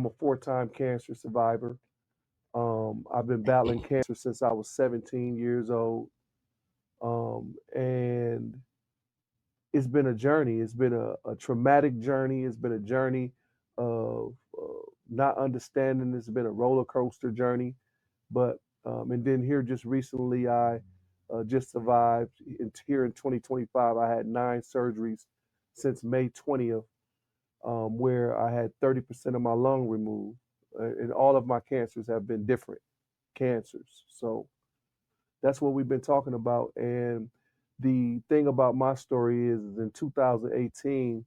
I'm a four-time cancer survivor. I've been battling cancer since I was 17 years old. And it's been a journey. It's been a traumatic journey. It's been a journey of not understanding. It's been a roller coaster journey. But and then here just recently, I just survived. Here in 2025, I had 9 surgeries since May 20th, where I had 30% of my lung removed, and all of my cancers have been different cancers. So that's what we've been talking about. And the thing about my story is in 2018,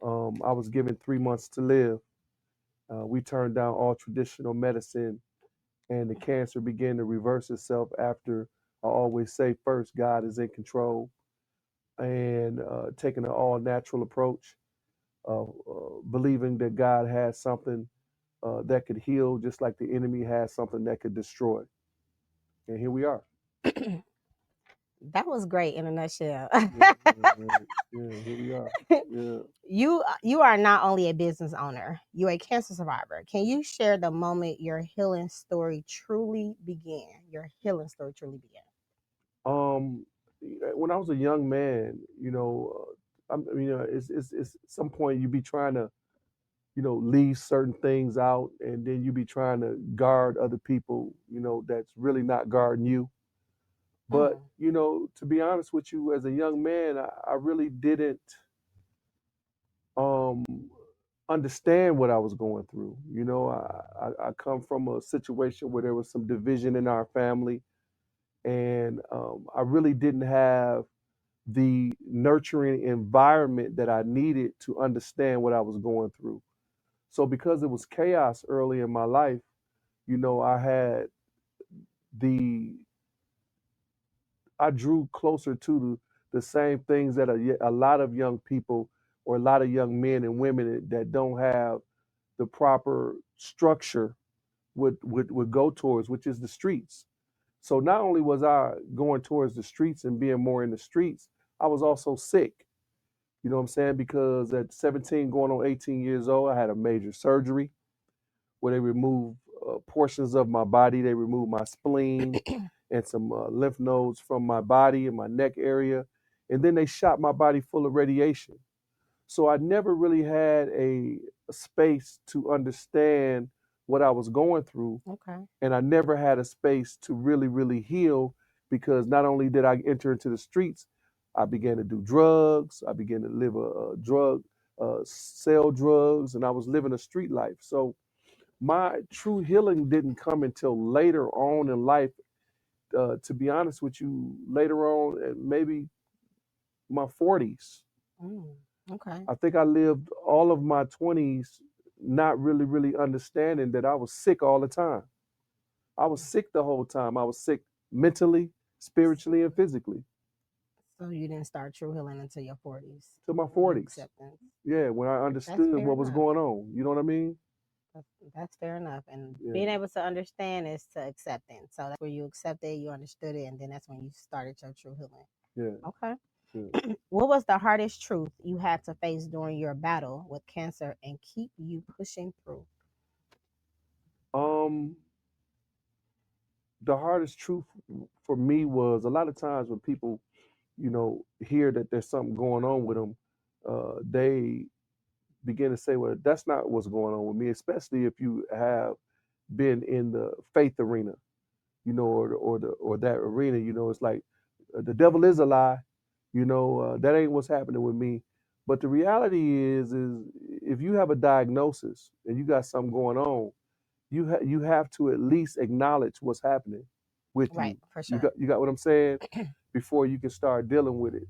I was given 3 months to live. We turned down all traditional medicine, and the cancer began to reverse itself after I always say first, God is in control, and taking an all natural approach, believing that God has something that could heal, just like the enemy has something that could destroy. And here we are. That was great in a nutshell. Yeah, yeah, yeah, here we are. Yeah. You are not only a business owner, you're a cancer survivor. Can you share the moment your healing story truly began? Your healing story truly began. Um, when I was a young man, it's some point you be trying to, leave certain things out, and then you be trying to guard other people, that's really not guarding you. But, Mm, to be honest with you, as a young man, I really didn't um understand what I was going through. I come from a situation where there was some division in our family, and I really didn't have the nurturing environment that I needed to understand what I was going through. So because it was chaos early in my life, I had the I drew closer to the same things that a lot of young people or a lot of young men and women that don't have the proper structure would go towards, which is the streets. So not only was I going towards the streets and being more in the streets, I was also sick. You know what I'm saying? Because at 17, going on 18 years old, I had a major surgery where they removed portions of my body. They removed my spleen and some lymph nodes from my body and my neck area. And then they shot my body full of radiation. So I never really had a space to understand what I was going through. okay. And I never had a space to really, really heal, because not only did I enter into the streets, I began to do drugs. I began to live a drug, sell drugs, and I was living a street life. So my true healing didn't come until later on in life. To be honest with you, later on, maybe my 40s. Mm, okay. I think I lived all of my 20s not really, really understanding that I was sick all the time. I was sick the whole time. I was sick mentally, spiritually, and physically So you didn't start true healing until your 40s to my when you 40s. acceptance. Yeah, when I That's understood fair what was enough. going on. You know what I mean? That's, that's fair enough. And Yeah, being able to understand is to acceptance. So that's where you accepted, you understood it, and then that's when you started your true healing. yeah, Okay. yeah. What was the hardest truth you had to face during your battle with cancer and keep you pushing through? Um, the hardest truth for me was a lot of times when people, hear that there's something going on with them, they begin to say, well, that's not what's going on with me, especially if you have been in the faith arena, or that arena. It's like the devil is a lie. That ain't what's happening with me. But the reality is if you have a diagnosis and you got something going on, you have to at least acknowledge what's happening with Right, you. for You sure. got what I'm saying before you can start dealing with it.